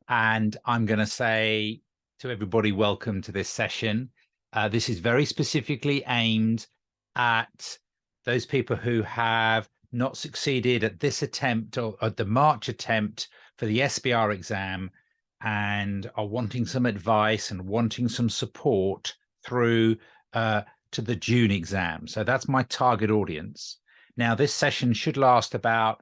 And I'm going to say to everybody, welcome to this session. This is very specifically aimed at those people who have not succeeded at this attempt or at the March attempt for the SBR exam and are wanting some advice and wanting some support through to the June exam. So that's my target audience. Now, this session should last about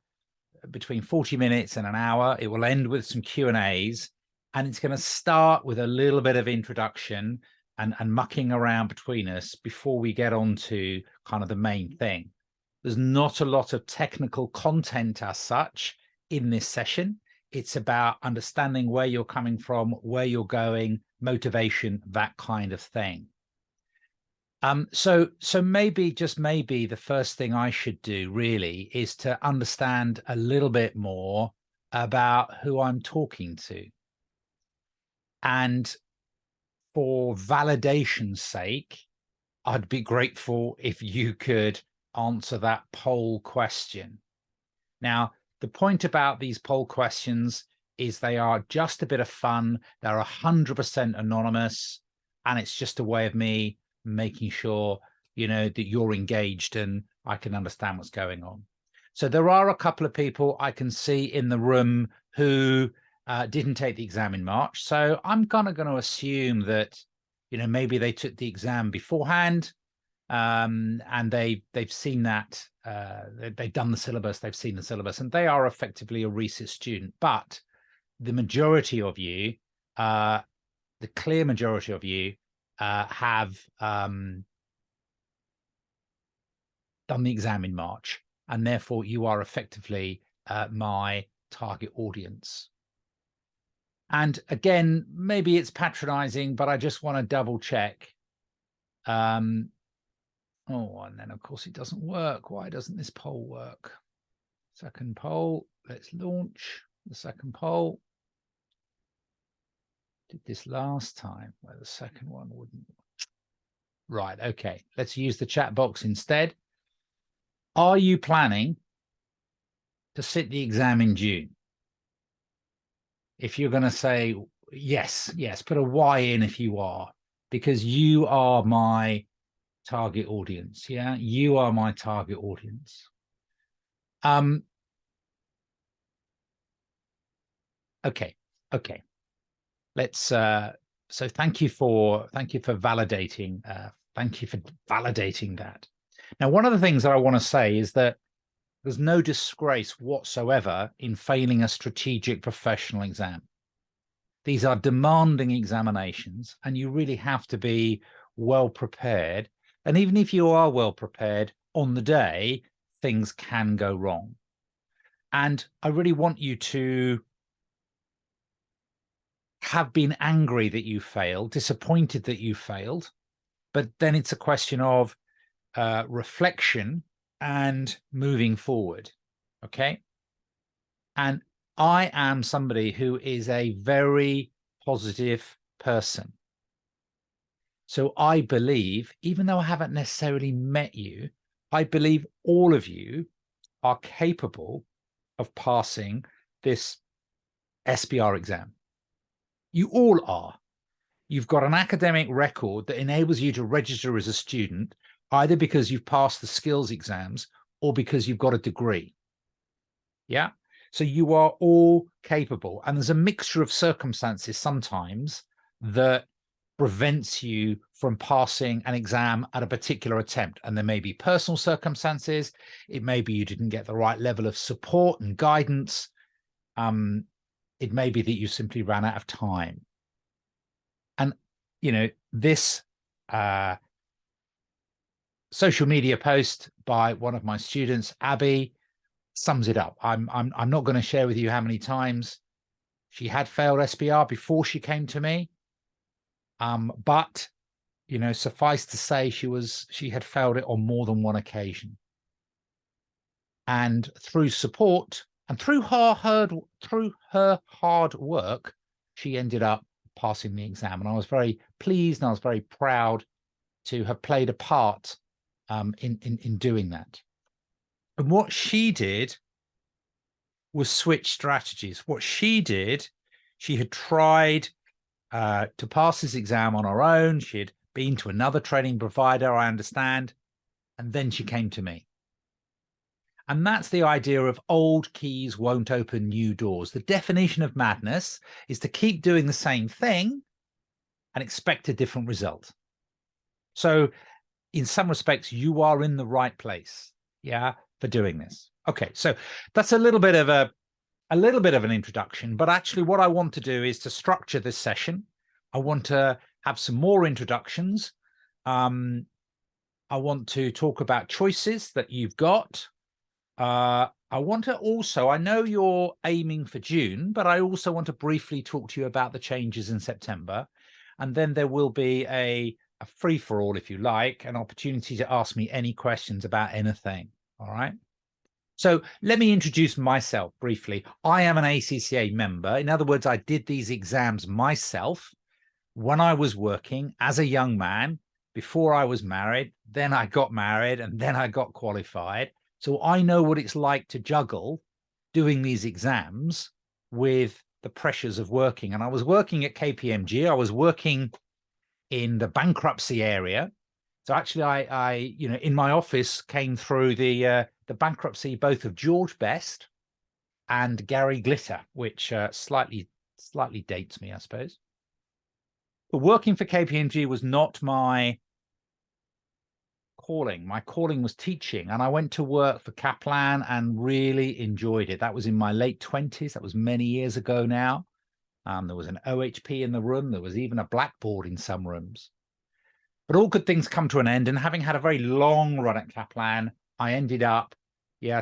between 40 minutes and an hour. It will end with some Q&As, and it's going to start with a little bit of introduction and mucking around between us before we get on to kind of the main thing. There's not a lot of technical content as such in this session. It's about understanding where you're coming from, where you're going, motivation, that kind of thing. So maybe, just maybe, the first thing I should do really is to understand a little bit more about who I'm talking to. And for validation's sake, I'd be grateful if you could answer that poll question. Now, the point about these poll questions is they are just a bit of fun. They're 100% anonymous, and it's just a way of me making sure, you know, that you're engaged and I can understand what's going on. So there are a couple of people I can see in the room who didn't take the exam in March. So I'm kind of going to assume that, you know, maybe they took the exam beforehand, and they've seen that, they've done the syllabus, they've seen the syllabus, and they are effectively a resit student. But the majority of you, the clear majority of you, have done the exam in March, and therefore you are effectively my target audience. And again, maybe it's patronizing, but I just want to double check. Oh, and then of course it doesn't work. Why doesn't this poll work? Second poll. Let's launch the second poll. Did this last time where the second one wouldn't. Right. Okay. Let's use the chat box instead. Are you planning to sit the exam in June? If you're going to say yes, put a Y in if you are, because you are my target audience. Yeah, you are my target audience. Okay. Let's so thank you for validating that. Now, one of the things that I want to say is that there's no disgrace whatsoever in failing a strategic professional exam. These are demanding examinations, and you really have to be well prepared. And even if you are well prepared on the day, things can go wrong. And I really want you to have been angry that you failed, disappointed that you failed, but then it's a question of reflection and moving forward. Okay. And I am somebody who is a very positive person. So I believe, even though I haven't necessarily met you, I believe all of you are capable of passing this SBR exam. You all are. You've got an academic record that enables you to register as a student, either because you've passed the skills exams or because you've got a degree. Yeah. So you are all capable. And there's a mixture of circumstances sometimes that prevents you from passing an exam at a particular attempt. And there may be personal circumstances. It may be you didn't get the right level of support and guidance. It may be that you simply ran out of time. And, you know, this social media post by one of my students, Abby, sums it up. I'm not going to share with you how many times she had failed SBR before she came to me. But, you know, suffice to say, she had failed it on more than one occasion. And through support and through her hard work, she ended up passing the exam. And I was very pleased and I was very proud to have played a part in doing that. And what she did was switch strategies. What she did, She had tried to pass this exam on her own. She had been to another training provider, I understand, and then she came to me. And that's the idea of old keys won't open new doors. The definition of madness is to keep doing the same thing and expect a different result. So in some respects, you are in the right place, for doing this. Okay, so that's a little bit of an introduction, but actually what I want to do is to structure this session. I want to have some more introductions. I want to talk about choices that you've got. I want to also, I know you're aiming for June, but I also want to briefly talk to you about the changes in September. And then there will be a free-for-all, if you like, an opportunity to ask me any questions about anything. All right. So let me introduce myself briefly. I am an ACCA member. In other words, I did these exams myself when I was working as a young man, before I was married. Then I got married and then I got qualified. So I know what it's like to juggle doing these exams with the pressures of working. And I was working at KPMG. I was working in the bankruptcy area. So actually, I in my office came through the bankruptcy both of George Best and Gary Glitter, which slightly dates me, I suppose. But working for KPMG was not my calling. My calling was teaching, and I went to work for Kaplan and really enjoyed it. That was in my late 20s. That was many years ago now. There was an OHP in the room. There was even a blackboard in some rooms. But all good things come to an end. And having had a very long run at Kaplan, I ended up,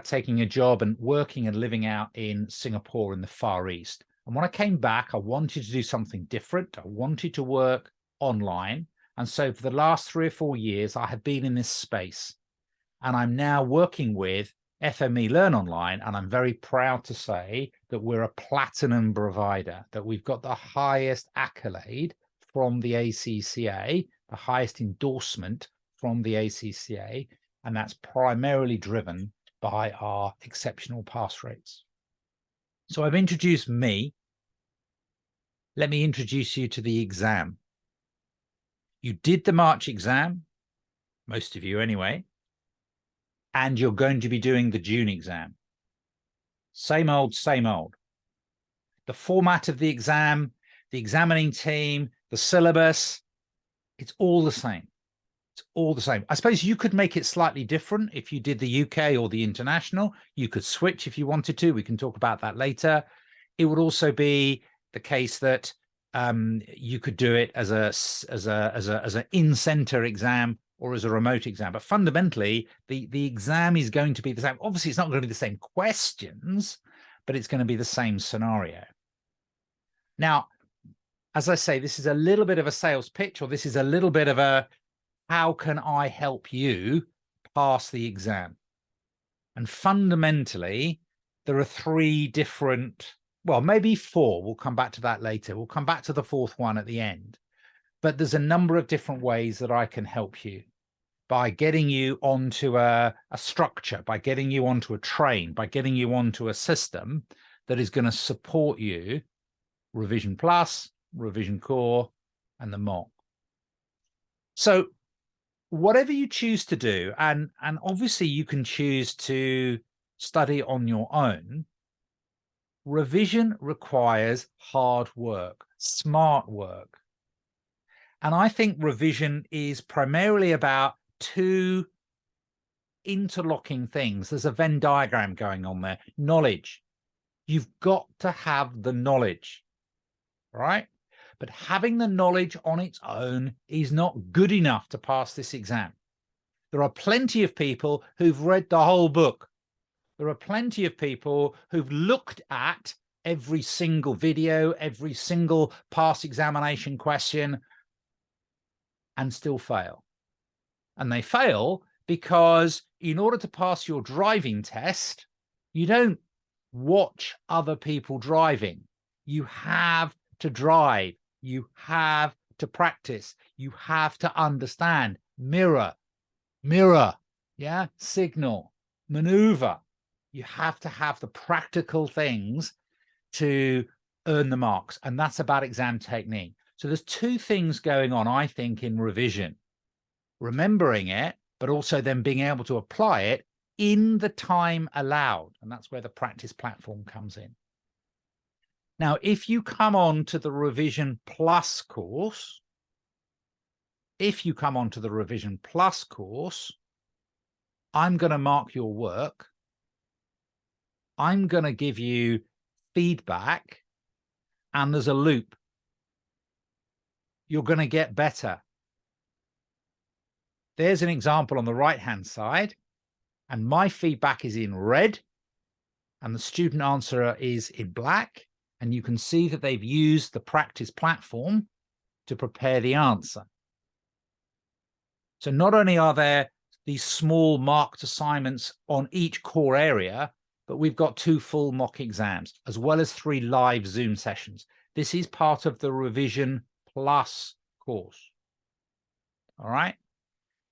taking a job and working and living out in Singapore in the Far East. And when I came back, I wanted to do something different. I wanted to work online. And so for the last 3 or 4 years, I have been in this space. And I'm now working with FME Learn Online. And I'm very proud to say that we're a platinum provider, that we've got the highest accolade from the ACCA, the highest endorsement from the ACCA. And that's primarily driven by our exceptional pass rates. So I've introduced me. Let me introduce you to the exam. You did the March exam, most of you anyway, and you're going to be doing the June exam. Same old, same old. The format of the exam, the examining team, the syllabus, it's all the same. It's all the same. I suppose you could make it slightly different if you did the UK or the international. You could switch if you wanted to. We can talk about that later. It would also be the case that you could do it as an in-center exam or as a remote exam. But fundamentally, the exam is going to be the same. Obviously, it's not going to be the same questions, but it's going to be the same scenario. Now, as I say, this is a little bit of a sales pitch, or this is a little bit of a, how can I help you pass the exam? And fundamentally, there are 3 different, well, maybe 4. We'll come back to that later. We'll come back to the 4th one at the end. But there's a number of different ways that I can help you by getting you onto a structure, by getting you onto a train, by getting you onto a system that is going to support you, Revision Plus, Revision Core, and the mock. So whatever you choose to do, and obviously you can choose to study on your own, revision requires hard work, smart work. And I think revision is primarily about 2 interlocking things. There's a Venn diagram going on there. Knowledge. You've got to have the knowledge, right? But having the knowledge on its own is not good enough to pass this exam. There are plenty of people who've read the whole book. There are plenty of people who've looked at every single video, every single past examination question, and still fail. And they fail because in order to pass your driving test, you don't watch other people driving. You have to drive. You have to practice. You have to understand. Mirror, signal, maneuver. You have to have the practical things to earn the marks, and that's about exam technique. So there's two things going on, I think, in revision: remembering it, but also then being able to apply it in the time allowed. And that's where the practice platform comes in. Now, if you come on to the Revision Plus course, I'm going to mark your work. I'm going to give you feedback, and there's a loop. You're going to get better. There's an example on the right-hand side, and my feedback is in red, and the student answer is in black. And you can see that they've used the practice platform to prepare the answer. So not only are there these small marked assignments on each core area, but we've got 2 full mock exams, as well as 3 live Zoom sessions. This is part of the Revision Plus course. All right.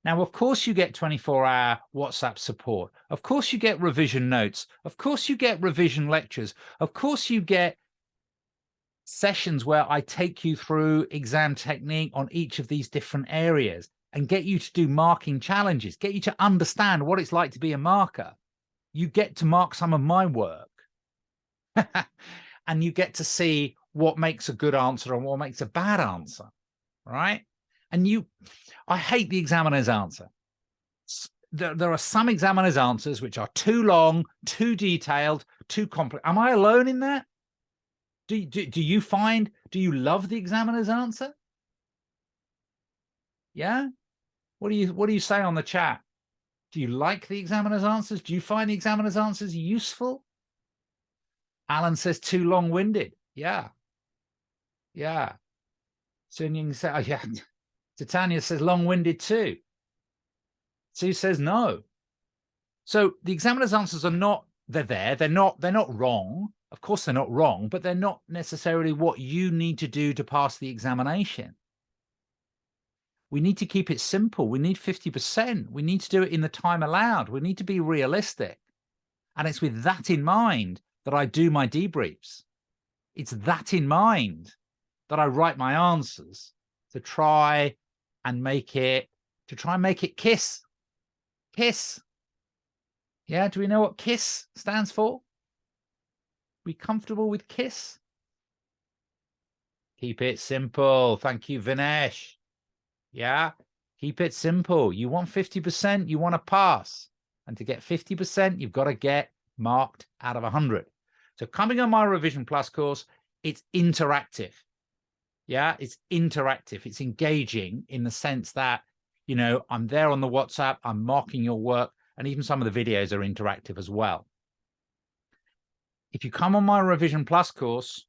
Now, of course, you get 24-hour WhatsApp support. Of course, you get revision notes. Of course, you get revision lectures. Of course, you get sessions where I take you through exam technique on each of these different areas and get you to do marking challenges, get you to understand what it's like to be a marker. You get to mark some of my work and you get to see what makes a good answer and what makes a bad answer, right? And I hate the examiner's answer. There are some examiner's answers which are too long, too detailed, too complex. Am I alone in that? Do you love the examiner's answer? Yeah. What do you say on the chat? Do you like the examiner's answers? Do you find the examiner's answers useful? Alan says too long-winded. Yeah. Yeah. Sun Ying says, oh, yeah. Titania says long-winded too. Sue says no. So the examiner's answers are not, they're there. They're not wrong. Of course, they're not wrong, but they're not necessarily what you need to do to pass the examination. We need to keep it simple. We need 50%. We need to do it in the time allowed. We need to be realistic. And it's with that in mind that I do my debriefs. It's that in mind that I write my answers to try and make it KISS. KISS. Yeah, do we know what KISS stands for? Be comfortable with KISS? Keep it simple. Thank you, Vinesh. Yeah, keep it simple. You want 50%, you want to pass. And to get 50%, you've got to get marked out of 100. So coming on my Revision Plus course, it's interactive. Yeah, it's interactive. It's engaging in the sense that, I'm there on the WhatsApp, I'm marking your work, and even some of the videos are interactive as well. If you come on my Revision Plus course,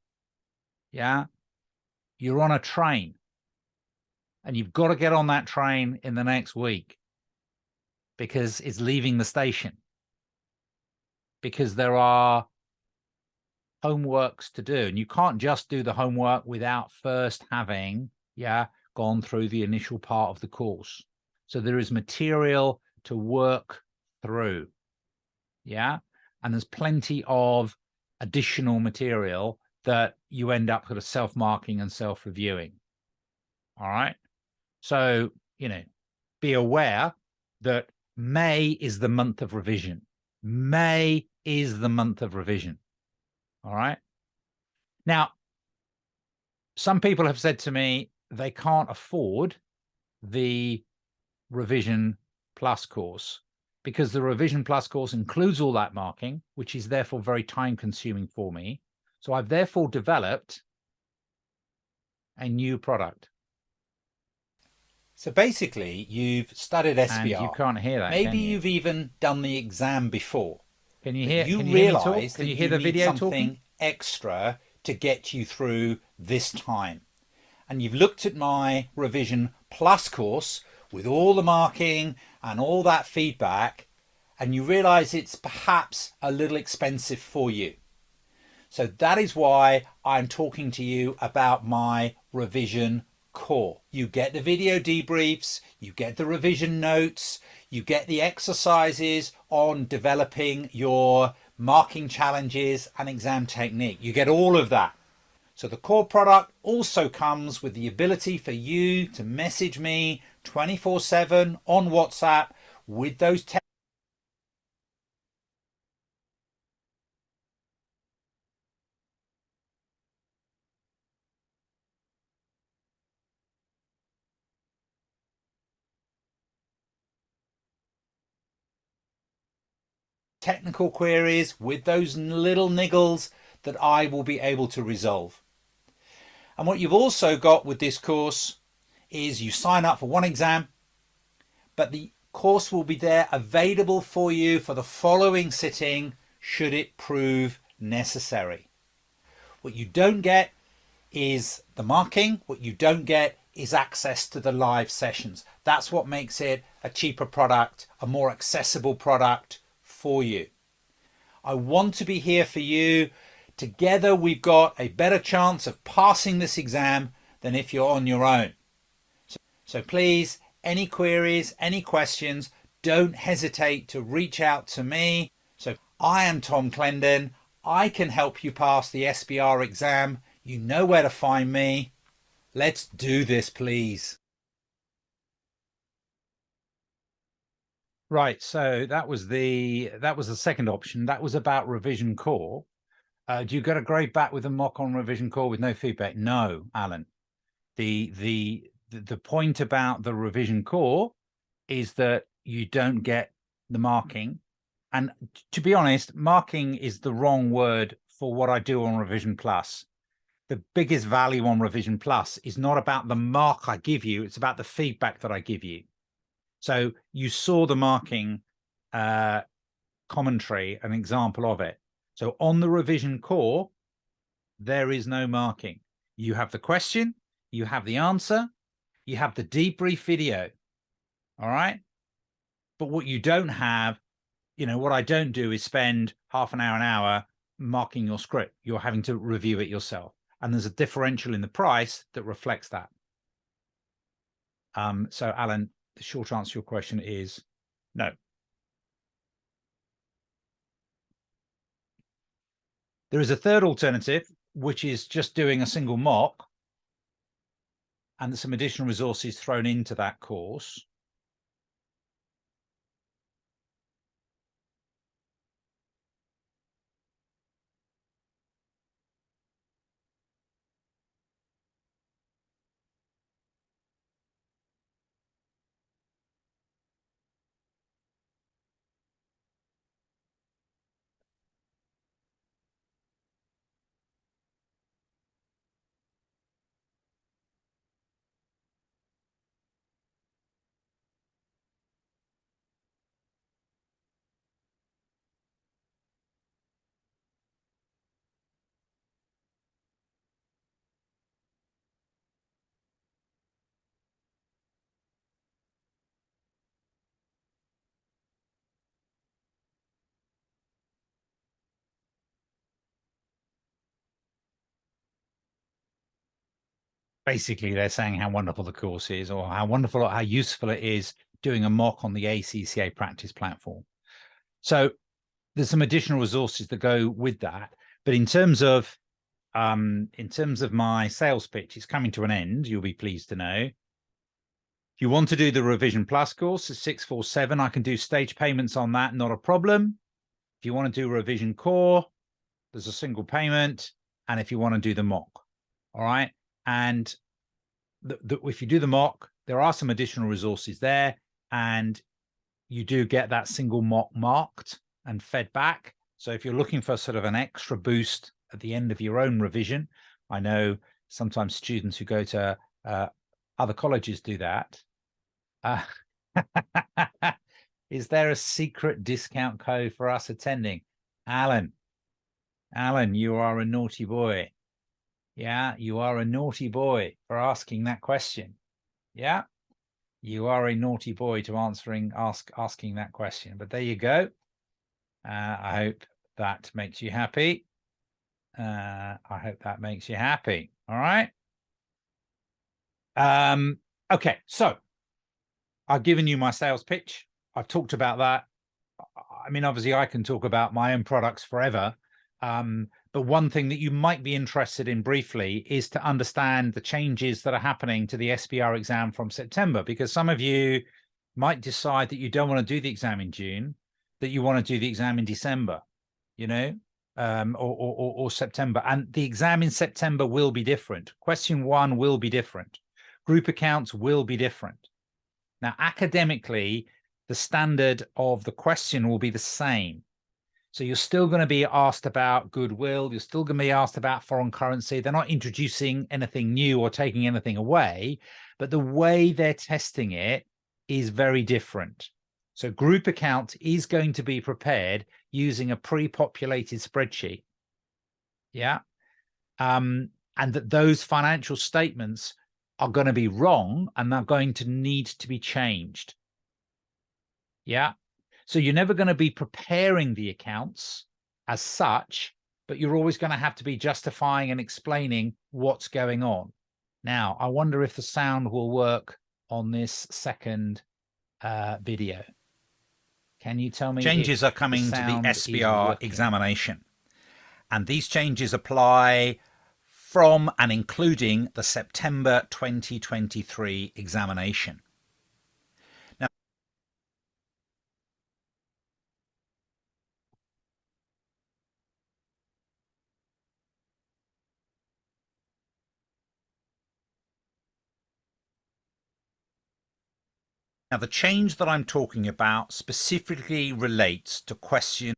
yeah, you're on a train. And you've got to get on that train in the next week because it's leaving the station. Because there are homeworks to do. And you can't just do the homework without first having, gone through the initial part of the course. So there is material to work through. Yeah. And there's plenty of additional material that you end up sort of self-marking and self-reviewing. All right. So, be aware that May is the month of revision. May is the month of revision. All right. Now, some people have said to me they can't afford the Revision Plus course because the Revision Plus course includes all that marking, which is therefore very time consuming for me. So I've therefore developed a new product. So basically, you've studied SBR. And you can't hear that. Maybe you've even done the exam before. Can you hear? You realise that you hear the video something extra to get you through this time. And you've looked at my Revision Plus course with all the marking and all that feedback, and you realise it's perhaps a little expensive for you. So that is why I'm talking to you about my Revision Core. You get the video debriefs, you get the revision notes, you get the exercises on developing your marking challenges and exam technique. You get all of that. So the core product also comes with the ability for you to message me 24/7 on WhatsApp with those technical queries, with those little niggles that I will be able to resolve. And what you've also got with this course is you sign up for one exam, but the course will be there available for you for the following sitting should it prove necessary. What you don't get is the marking. What you don't get is access to the live sessions. That's what makes it a cheaper product, a more accessible product for you. I want to be here for you. Together we've got a better chance of passing this exam than if you're on your own. So please, any queries, any questions, don't hesitate to reach out to me. So I am Tom Clendon. I can help you pass the SBR exam. You know where to find me. Let's do this, please. Right, so that was the second option. That was about revision core. Do you get a grade back with a mock on revision core with no feedback? No, Alan. The point about the revision core is that you don't get the marking. And to be honest, marking is the wrong word for what I do on Revision Plus. The biggest value on Revision Plus is not about the mark I give you, it's about the feedback that I give you. So you saw the marking commentary, an example of it. So on the revision core, there is no marking. You have the question, you have the answer, you have the debrief video. All right. But what you don't have, what I don't do is spend half an hour marking your script. You're having to review it yourself. And there's a differential in the price that reflects that. So Alan, the short answer to your question is no. There is a third alternative, which is just doing a single mock and there's some additional resources thrown into that course. Basically, they're saying how wonderful the course is or how wonderful or how useful it is doing a mock on the ACCA practice platform. So there's some additional resources that go with that. But in terms of my sales pitch, it's coming to an end, you'll be pleased to know. If you want to do the Revision Plus course, it's 647. I can do stage payments on that, not a problem. If you want to do Revision Core, there's a single payment. And if you want to do the mock, all right. And if you do the mock, there are some additional resources there, and you do get that single mock marked and fed back. So if you're looking for sort of an extra boost at the end of your own revision, I know sometimes students who go to other colleges do that. Is there a secret discount code for us attending? Alan, you are a naughty boy. Yeah, you are a naughty boy for asking that question. Yeah, you are a naughty boy to asking that question. But there you go. I hope that makes you happy. I hope that makes you happy. All right. Okay, so I've given you my sales pitch. I've talked about that. I mean, obviously, I can talk about my own products forever. But one thing that you might be interested in briefly is to understand the changes that are happening to the SBR exam from September, because some of you might decide that you don't want to do the exam in June, that you want to do the exam in December, you know, or September. And the exam in September will be different. Question 1 will be different. Group accounts will be different. Now, academically, the standard of the question will be the same. So you're still going to be asked about goodwill. You're still going to be asked about foreign currency. They're not introducing anything new or taking anything away, but the way they're testing it is very different. So group account is going to be prepared using a pre-populated spreadsheet. Yeah. And that those financial statements are going to be wrong and they're going to need to be changed. Yeah. So you're never going to be preparing the accounts as such, but you're always going to have to be justifying and explaining what's going on. Now, I wonder if the sound will work on this second video. Can you tell me? Changes are coming to the SBR examination, and these changes apply from and including the September 2023 examination. Now, the change that I'm talking about specifically relates to question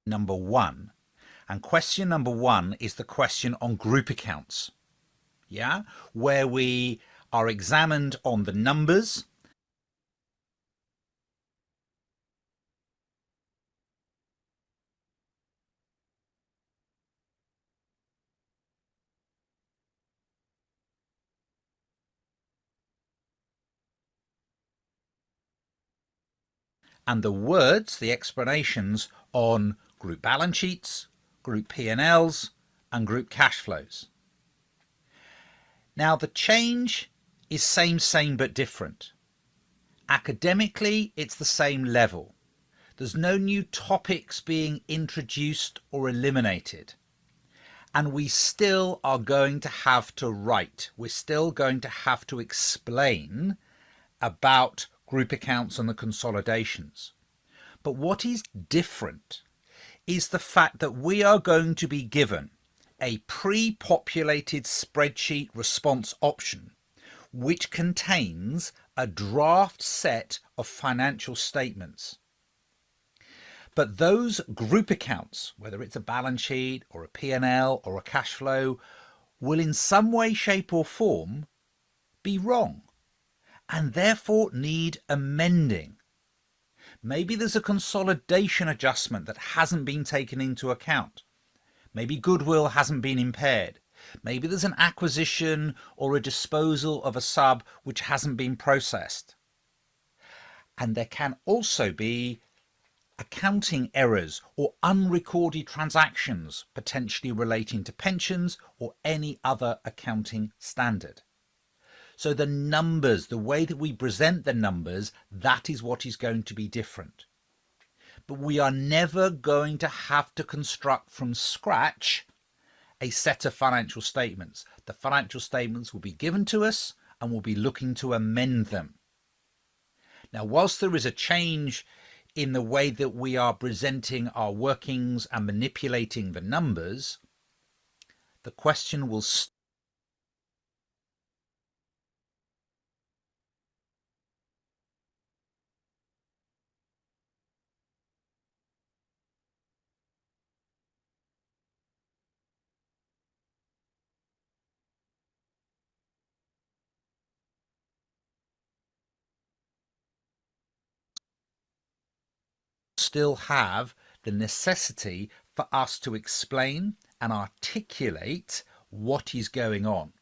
number 1. And question number 1 is the question on group accounts. Yeah, where we are examined on the numbers and the words, the explanations on group balance sheets, group P&Ls, and group cash flows. Now, the change is same but different. Academically, it's the same level. There's no new topics being introduced or eliminated. And we still are going to have to write. We're still going to have to explain about group accounts and the consolidations. But what is different is the fact that we are going to be given a pre-populated spreadsheet response option, which contains a draft set of financial statements. But those group accounts, whether it's a balance sheet or a P&L or a cash flow, will in some way, shape or form be wrong and therefore need amending. Maybe there's a consolidation adjustment that hasn't been taken into account. Maybe goodwill hasn't been impaired. Maybe there's an acquisition or a disposal of a sub which hasn't been processed. And there can also be accounting errors or unrecorded transactions potentially relating to pensions or any other accounting standard. So the numbers, the way that we present the numbers, that is what is going to be different. But we are never going to have to construct from scratch a set of financial statements. The financial statements will be given to us and we'll be looking to amend them. Now, whilst there is a change in the way that we are presenting our workings and manipulating the numbers, the question will still have the necessity for us to explain and articulate what is going on.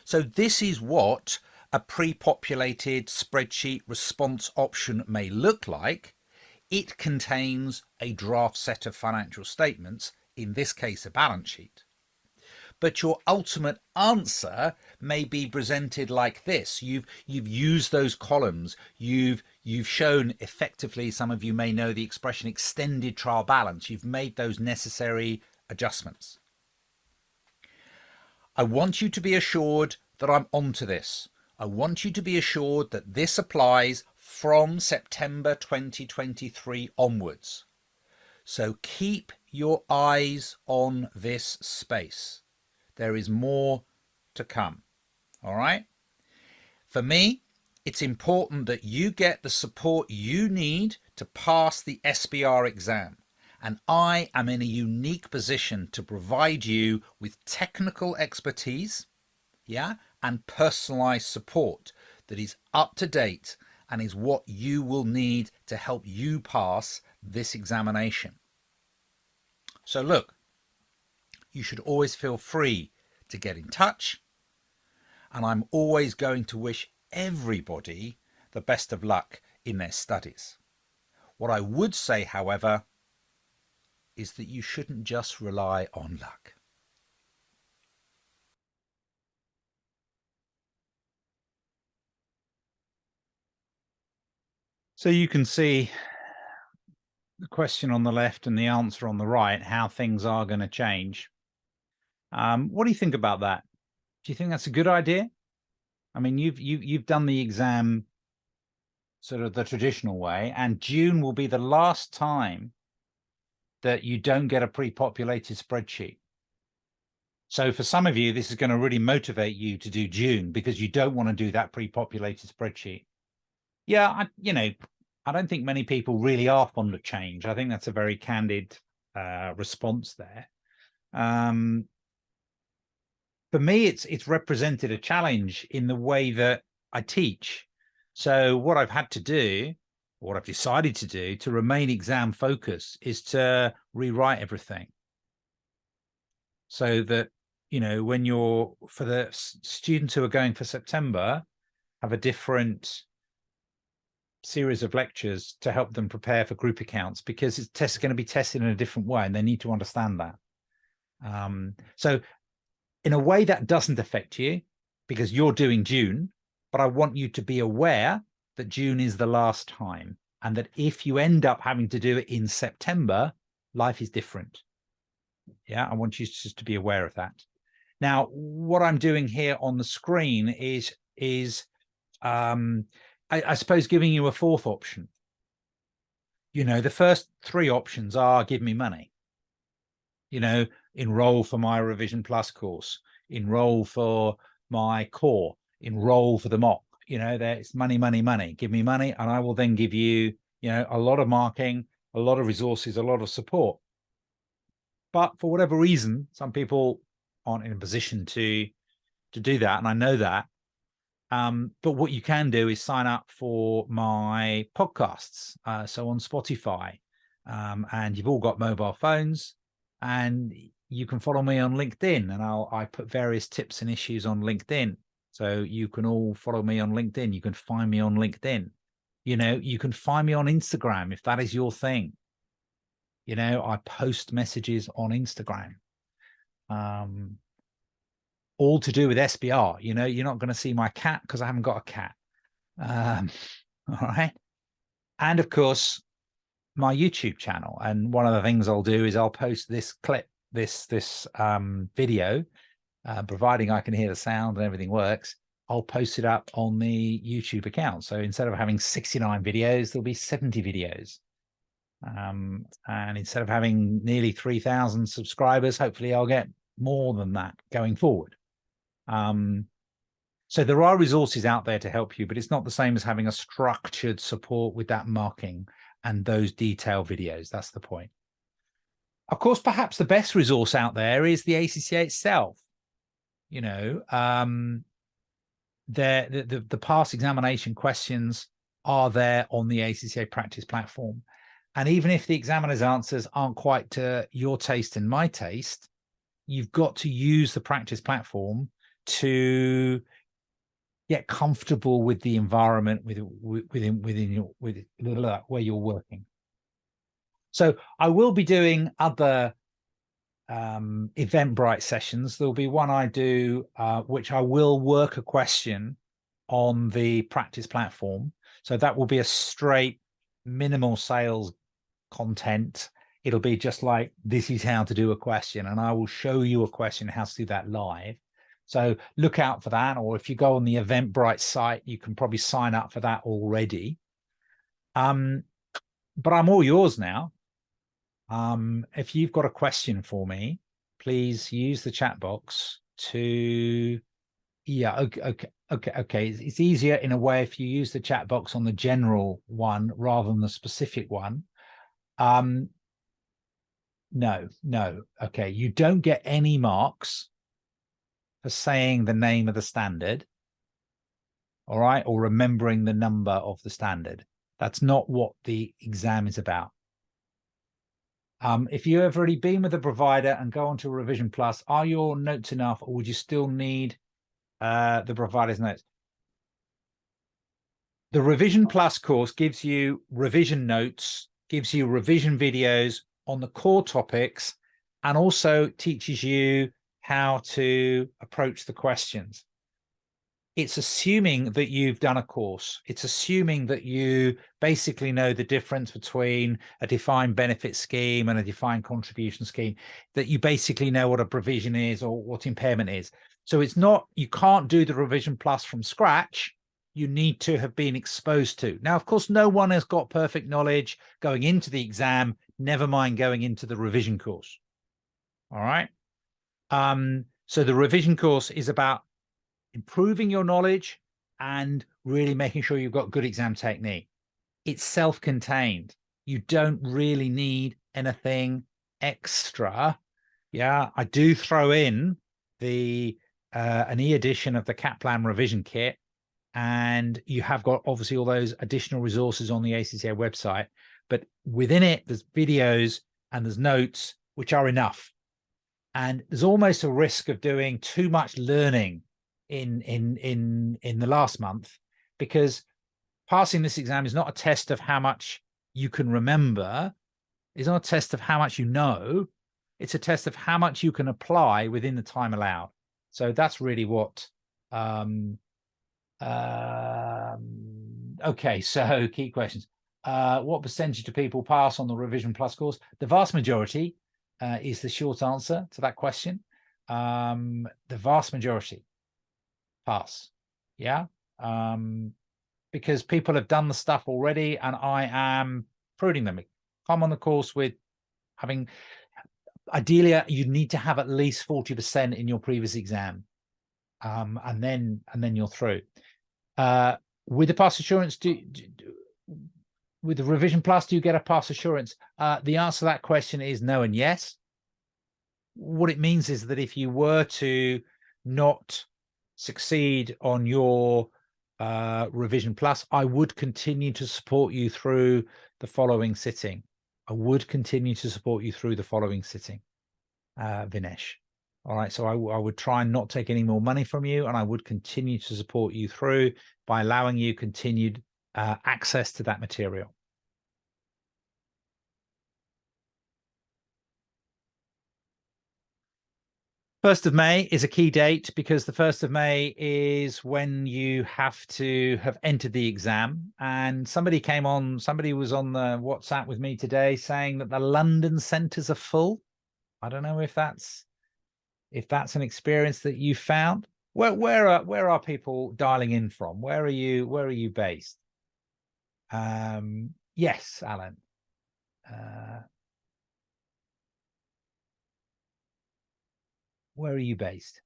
So this is what a pre-populated spreadsheet response option may look like. It contains a draft set of financial statements, in this case a balance sheet. but your ultimate answer may be presented like this. You've used those columns. You've shown effectively, some of you may know the expression extended trial balance. You've made those necessary adjustments. I want you to be assured that I'm onto this. I want you to be assured that this applies from September 2023 onwards. So keep your eyes on this space. There is more to come. All right? For me, it's important that you get the support you need to pass the SBR exam. And I am in a unique position to provide you with technical expertise, and personalized support that is up to date and is what you will need to help you pass this examination. So look, you should always feel free to get in touch, and I'm always going to wish everybody the best of luck in their studies. What I would say, however, is that you shouldn't just rely on luck. So you can see the question on the left and the answer on the right, how things are going to change. What do you think about that? Do you think that's a good idea? I mean, you've done the exam sort of the traditional way, and June will be the last time that you don't get a pre-populated spreadsheet. So for some of you, this is going to really motivate you to do June because you don't want to do that pre-populated spreadsheet. Yeah, I don't think many people really are fond of change. I think that's a very candid response there. For me, it's represented a challenge in the way that I teach. So what I've had to do, what I've decided to do to remain exam focused, is to rewrite everything. So that, when you're, for the students who are going for September, have a different series of lectures to help them prepare for group accounts, because it's going to be tested in a different way and they need to understand that. So in a way that doesn't affect you because you're doing June, but I want you to be aware that June is the last time, and that if you end up having to do it in September, life is different. Yeah, I want you just to be aware of that. Now, what I'm doing here on the screen is I suppose giving you a fourth option. The first three options are give me money. Enroll for my Revision Plus course, enroll for my core, enroll for the mock. There's money, money, money. Give me money, and I will then give you, a lot of marking, a lot of resources, a lot of support. But for whatever reason, some people aren't in a position to do that, and I know that. But what you can do is sign up for my podcasts. So on Spotify, and you've all got mobile phones, and you can follow me on LinkedIn, and I put various tips and issues on LinkedIn. So you can all follow me on LinkedIn. You can find me on LinkedIn. You can find me on Instagram if that is your thing. I post messages on Instagram. All to do with SBR. You're not going to see my cat because I haven't got a cat. All right. And of course, my YouTube channel. And one of the things I'll do is I'll post this clip, this video, providing I can hear the sound and everything works. I'll post it up on the YouTube account. So instead of having 69 videos, there'll be 70 videos. And instead of having nearly 3,000 subscribers, hopefully I'll get more than that going forward. So there are resources out there to help you, but it's not the same as having a structured support with that marking and those detailed videos. That's the point. Of course, perhaps the best resource out there is the ACCA itself. The past examination questions are there on the ACCA practice platform. And even if the examiner's answers aren't quite to your taste and my taste, you've got to use the practice platform to get comfortable with the environment within where you're working. So I will be doing other Eventbrite sessions. There'll be one I do, which I will work a question on the practice platform. So that will be a straight minimal sales content. It'll be just like, this is how to do a question, and I will show you a question, how to do that live. So look out for that. Or if you go on the Eventbrite site, you can probably sign up for that already. But I'm all yours now. If you've got a question for me, please use the chat box to, yeah, okay. It's easier in a way if you use the chat box on the general one rather than the specific one. No. Okay, you don't get any marks for saying the name of the standard, all right, or remembering the number of the standard. That's not what the exam is about. If you've already been with a provider and go on to Revision Plus, are your notes enough, or would you still need the provider's notes? The Revision Plus course gives you revision notes, gives you revision videos on the core topics, and also teaches you how to approach the questions. It's assuming that you've done a course. It's assuming that you basically know the difference between a defined benefit scheme and a defined contribution scheme, that you basically know what a provision is or what impairment is. So it's not, you can't do the Revision Plus from scratch. You need to have been exposed to. Now, of course, no one has got perfect knowledge going into the exam, never mind going into the revision course. All right. So the revision course is about improving your knowledge and really making sure you've got good exam technique. It's self-contained. You don't really need anything extra. Yeah, I do throw in the an e-edition of the Kaplan revision kit, and you have got obviously all those additional resources on the ACCA website, but within it there's videos and there's notes, which are enough. And there's almost a risk of doing too much learning in the last month, because passing this exam is not a test of how much you can remember. It's not a test of how much you know. It's a test of how much you can apply within the time allowed. So that's really what okay, so key questions. What percentage of people pass on the Revision Plus course? The vast majority is the short answer to that question. The vast majority pass. Yeah. Because people have done the stuff already, and I am proving them. Come on the course with having, ideally, you need to have at least 40% in your previous exam. And then you're through. With the pass assurance, with the Revision Plus, do you get a pass assurance? The answer to that question is no and yes. What it means is that if you were to not succeed on your Revision Plus, I would continue to support you through the following sitting. I would continue to support you through the following sitting, Vinesh. All right, so I would try and not take any more money from you, and I would continue to support you through by allowing you continued access to that material. First of May is a key date, because the 1st of May is when you have to have entered the exam. And somebody was on the WhatsApp with me today saying that the London centres are full. I don't know if that's an experience that you found. Where are people dialing in from? Where are you based? Yes, Alan. Where are you based?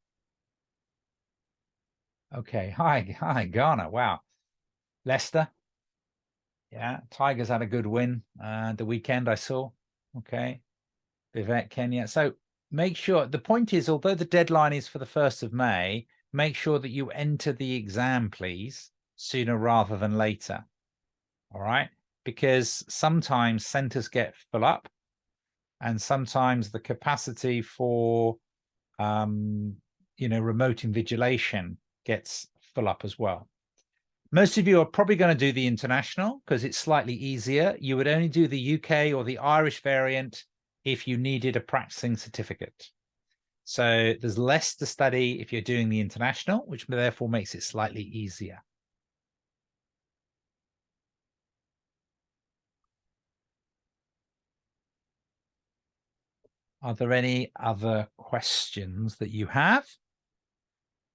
Okay. Hi, Ghana. Wow. Leicester. Yeah. Tigers had a good win the weekend, I saw. Okay. Vivek, Kenya. So make sure, the point is, although the deadline is for the 1st of May, make sure that you enter the exam, please, sooner rather than later. All right. Because sometimes centers get full up, and sometimes the capacity for remote invigilation gets full up as well. Most of you are probably going to do the international because it's slightly easier. You would only do the UK or the Irish variant if you needed a practicing certificate. So there's less to study if you're doing the international, which therefore makes it slightly easier. Are there any other questions that you have?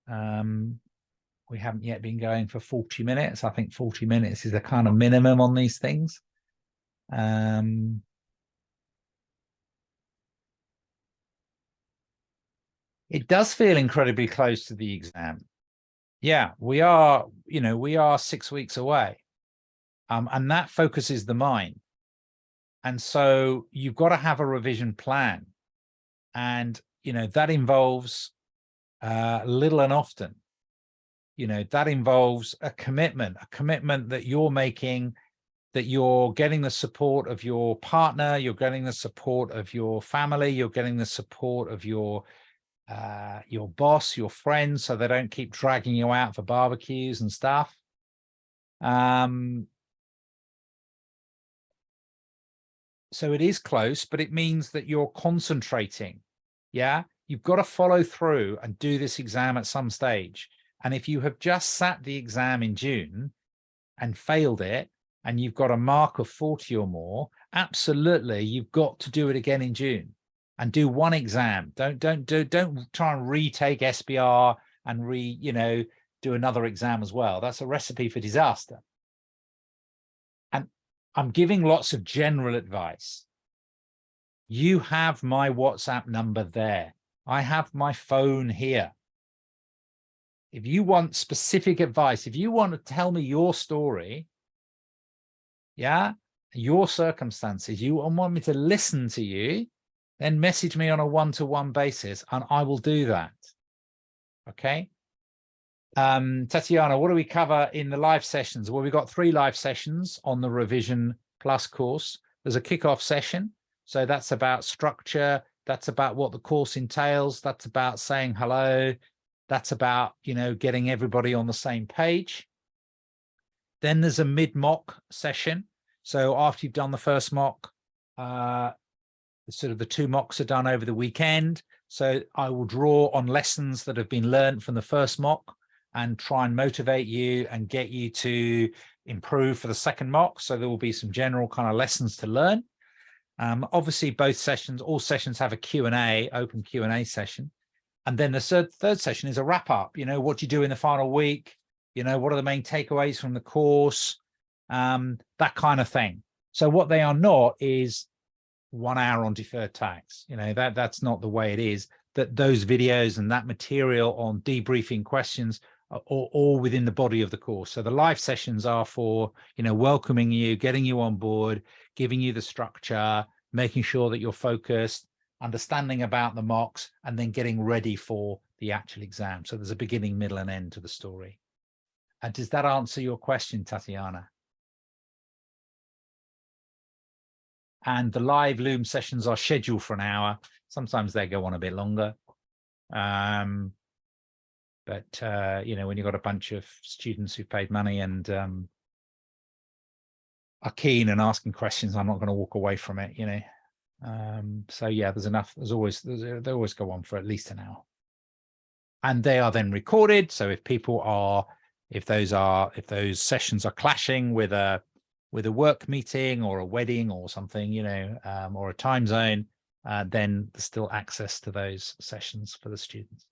We haven't yet been going for 40 minutes. I think 40 minutes is a kind of minimum on these things. It does feel incredibly close to the exam. Yeah, we are, we are 6 weeks away. And that focuses the mind. And so you've got to have a revision plan. And, that involves little and often. That involves a commitment that you're making, that you're getting the support of your partner, you're getting the support of your family, you're getting the support of your boss, your friends, so they don't keep dragging you out for barbecues and stuff. So it is close, but it means that you're concentrating. Yeah, you've got to follow through and do this exam at some stage. And if you have just sat the exam in June and failed it, and you've got a mark of 40 or more, absolutely, you've got to do it again in June and do one exam. Don't try and retake SBR and do another exam as well. That's a recipe for disaster. And I'm giving lots of general advice. You have my WhatsApp number there. I have my phone here. If you want specific advice, if you want to tell me your story, yeah, your circumstances, you want me to listen to you, then message me on a one-to-one basis and I will do that. Okay. Tatiana, what do we cover in the live sessions? Well, we've got 3 live sessions on the Revision Plus course. There's a kickoff session. So that's about structure. That's about what the course entails. That's about saying hello. That's about, getting everybody on the same page. Then there's a mid-mock session. So after you've done the first mock, sort of the 2 mocks are done over the weekend. So I will draw on lessons that have been learned from the first mock and try and motivate you and get you to improve for the second mock. So there will be some general kind of lessons to learn. Obviously, all sessions have a Q&A, open Q&A session. And then the third session is a wrap up. What do you do in the final week? What are the main takeaways from the course? That kind of thing. So what they are not is 1 hour on deferred tax. That's not the way it is. That those videos and that material on debriefing questions are all within the body of the course. So the live sessions are for, welcoming you, getting you on board, giving you the structure, making sure that you're focused, understanding about the mocks, and then getting ready for the actual exam. So there's a beginning, middle, and end to the story. And does that answer your question, Tatiana? And the live Loom sessions are scheduled for an hour. Sometimes they go on a bit longer. But when you've got a bunch of students who've paid money and are keen and asking questions, I'm not going to walk away from it, So yeah, there's enough. They always go on for at least an hour. And they are then recorded. So if those sessions are clashing with a work meeting or a wedding or something, or a time zone, then there's still access to those sessions for the students.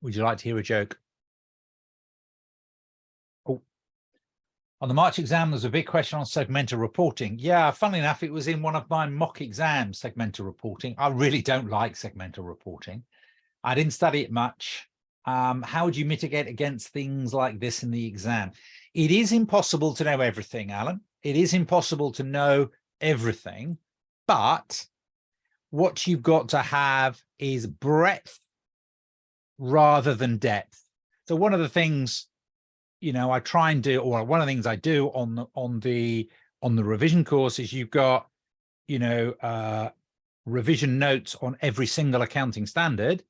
Would you like to hear a joke? Oh. On the March exam, there's a big question on segmental reporting. Yeah, funnily enough, it was in one of my mock exams, segmental reporting. I really don't like segmental reporting. I didn't study it much. How would you mitigate against things like this in the exam? It is impossible to know everything, Alan. It is impossible to know everything, but what you've got to have is breadth rather than depth. So one of the things, I try and do, or one of the things I do on the revision course is you've got, revision notes on every single accounting standard.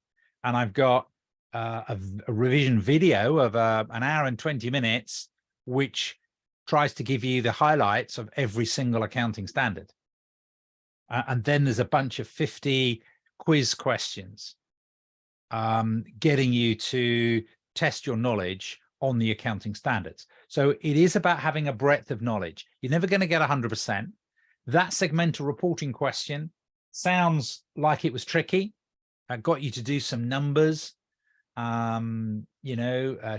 And I've got a revision video of an hour and 20 minutes, which tries to give you the highlights of every single accounting standard. And then there's a bunch of 50 quiz questions getting you to test your knowledge on the accounting standards. So it is about having a breadth of knowledge. You're never going to get 100%. That segmental reporting question sounds like it was tricky. I got you to do some numbers,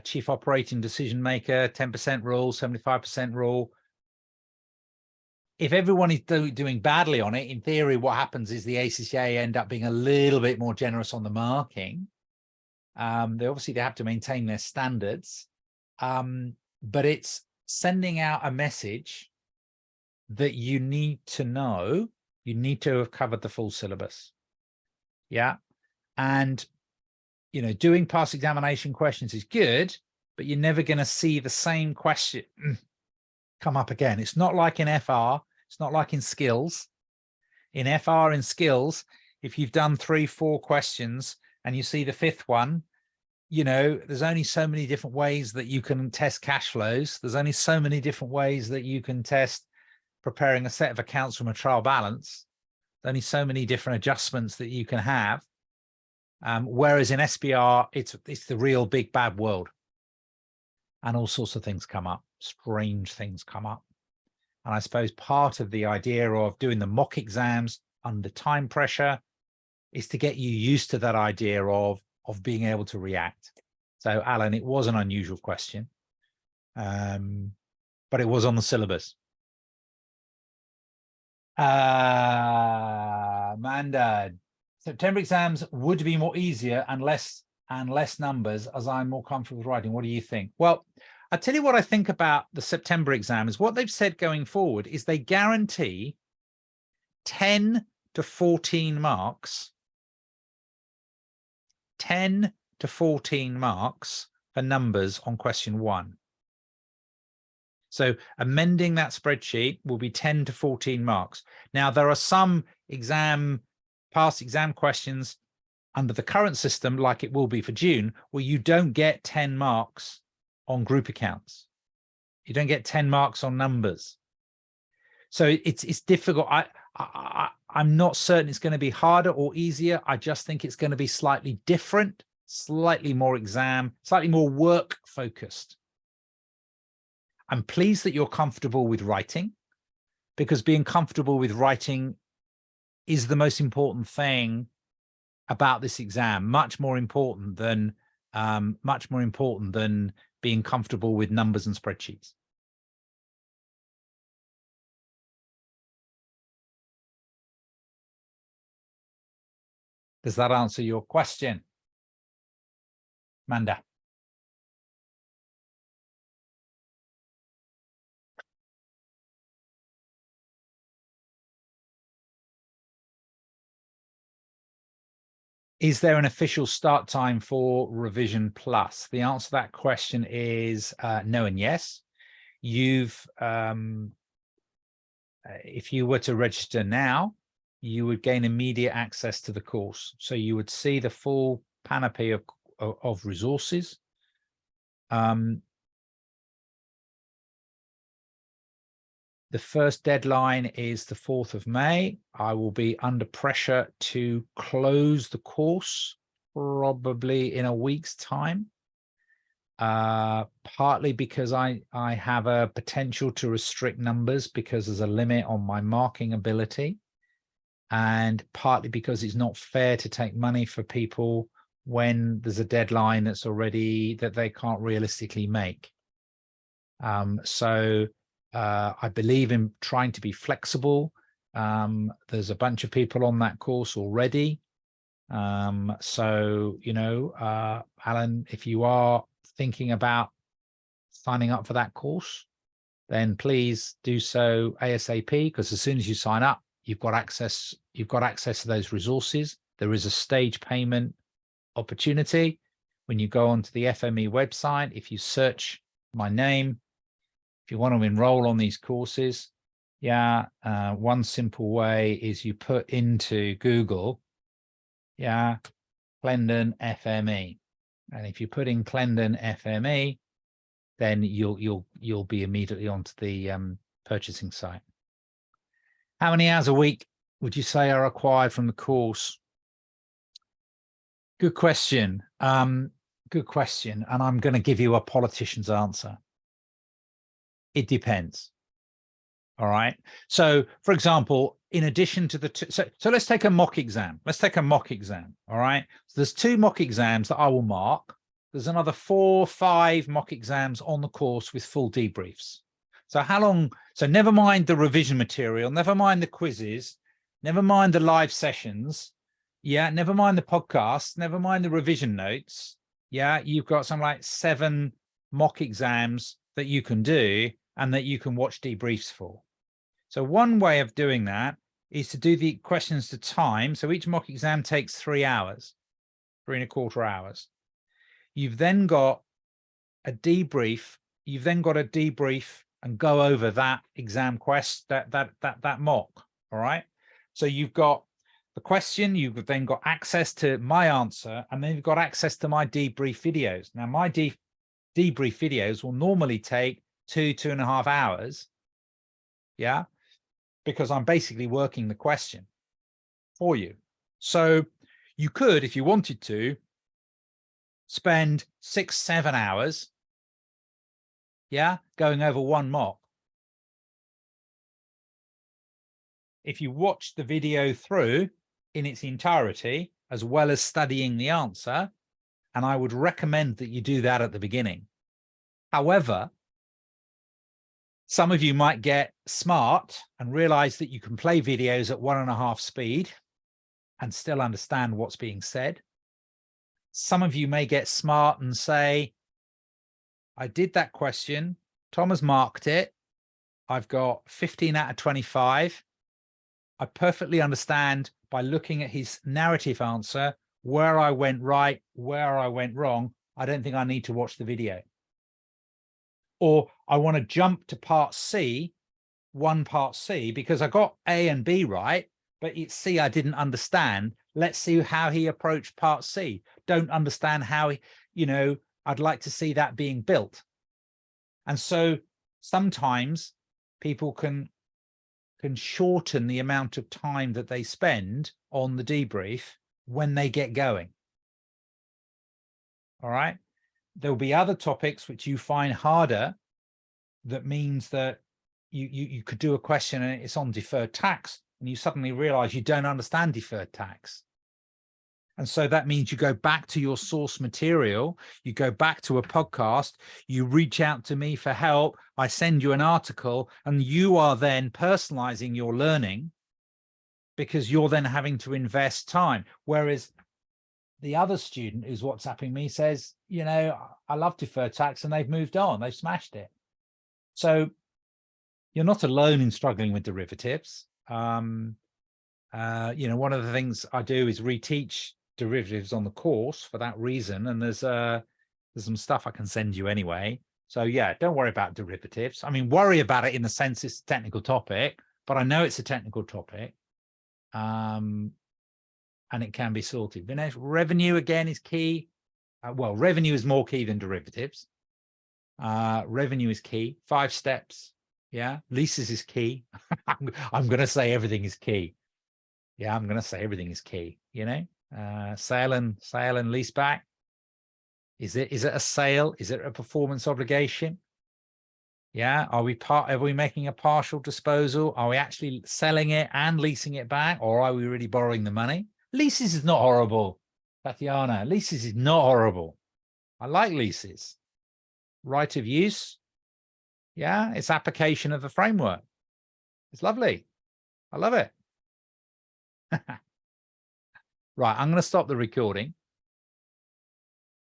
chief operating decision maker, 10% rule, 75% rule. If everyone is doing badly on it, in theory, what happens is the ACCA end up being a little bit more generous on the marking. They have to maintain their standards, but it's sending out a message that you need to know, you need to have covered the full syllabus. Yeah. And, doing past examination questions is good, but you're never going to see the same question come up again. It's not like in FR. It's not like in skills. In FR and skills, if you've done 3-4 questions and you see the fifth one, there's only so many different ways that you can test cash flows. There's only so many different ways that you can test preparing a set of accounts from a trial balance. There's only so many different adjustments that you can have. Whereas in SBR, it's the real big bad world. And all sorts of things come up, strange things come up. And I suppose part of the idea of doing the mock exams under time pressure is to get you used to that idea of being able to react. So, Alan, it was an unusual question, but it was on the syllabus. Amanda, September exams would be more easier and less numbers, as I'm more comfortable with writing. What do you think? Well, I'll tell you what I think about the September exam is what they've said going forward is they guarantee 10 to 14 marks, 10 to 14 marks for numbers on question 1. So amending that spreadsheet will be 10 to 14 marks. Now, there are some past exam questions under the current system, like it will be for June, where you don't get 10 marks on group accounts. You don't get 10 marks on numbers. So it's difficult. I'm not certain it's going to be harder or easier. I just think it's going to be slightly different, slightly more exam, slightly more work focused. I'm pleased that you're comfortable with writing, because being comfortable with writing is the most important thing about this exam, much more important than being comfortable with numbers and spreadsheets. Does that answer your question, Manda? Is there an official start time for Revision Plus? The answer to that question is no and yes. If you were to register now, you would gain immediate access to the course. So you would see the full panoply of resources. The first deadline is the 4th of May. I will be under pressure to close the course probably in a week's time, partly because I have a potential to restrict numbers because there's a limit on my marking ability, and partly because it's not fair to take money for people when there's a deadline that's already that they can't realistically make. I believe in trying to be flexible. There's a bunch of people on that course already. Alan, if you are thinking about signing up for that course, then please do so ASAP, because as soon as you sign up, you've got access to those resources. There is a stage payment opportunity when you go onto the FME website. If you search my name, if you want to enroll on these courses, one simple way is you put into Google, Clendon FME, And if you put in Clendon FME, then you'll be immediately onto the purchasing site. How many hours a week would you say are required from the course? Good question. Good question. And I'm going to give you a politician's answer. It depends. All right. So, for example, in addition to the two, so let's take a mock exam. Let's take a mock exam. All right. So there's 2 mock exams that I will mark. There's another 4 or 5 mock exams on the course with full debriefs. So how long? So never mind the revision material, never mind the quizzes, never mind the live sessions. Yeah. Never mind the podcasts, never mind the revision notes. Yeah. You've got something like 7 mock exams that you can do and that you can watch debriefs for. So one way of doing that is to do the questions to time. So each mock exam takes 3 hours, 3¼ hours. You've then got a debrief. You've then got a debrief and go over that exam that mock. All right. So you've got the question, you've then got access to my answer, and then you've got access to my debrief videos. Now, my debrief videos will normally take 2.5 hours. Yeah. Because I'm basically working the question for you. So you could, if you wanted to, spend 6-7 hours, yeah, going over one mock. If you watch the video through in its entirety, as well as studying the answer, and I would recommend that you do that at the beginning. However, some of you might get smart and realize that you can play videos at 1.5 speed and still understand what's being said. Some of you may get smart and say, I did that question, Tom has marked it, I've got 15 out of 25. I perfectly understand by looking at his narrative answer where I went right, where I went wrong. I don't think I need to watch the video. Or I want to jump to part C, part C, because I got A and B right, but it's C I didn't understand. Let's see how he approached part C. Don't understand how he, I'd like to see that being built. And so sometimes people can shorten the amount of time that they spend on the debrief when they get going. All right. There'll be other topics which you find harder. That means that you could do a question and it's on deferred tax, and you suddenly realize you don't understand deferred tax. And so that means you go back to your source material, you go back to a podcast, you reach out to me for help, I send you an article, and you are then personalizing your learning because you're then having to invest time. Whereas the other student who's WhatsApping me says, I love deferred tax, and they've moved on, they've smashed it. So you're not alone in struggling with derivatives. One of the things I do is reteach derivatives on the course for that reason. And there's some stuff I can send you anyway. So yeah, don't worry about derivatives. I mean, worry about it in the sense it's a technical topic, but I know it's a technical topic. And it can be sorted. Revenue again is key. Well, revenue is more key than derivatives. Revenue is key. 5 steps. Yeah. Leases is key. I'm going to say everything is key. Yeah. I'm going to say everything is key, sale and lease back. Is it a sale? Is it a performance obligation? Yeah. Are we making a partial disposal? Are we actually selling it and leasing it back? Or are we really borrowing the money? Leases is not horrible. Tatiana, leases is not horrible. I like leases. Right of use. Yeah. It's application of the framework. It's lovely. I love it. Right. I'm going to stop the recording.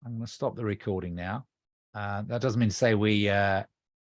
I'm going to stop the recording now. That doesn't mean to say we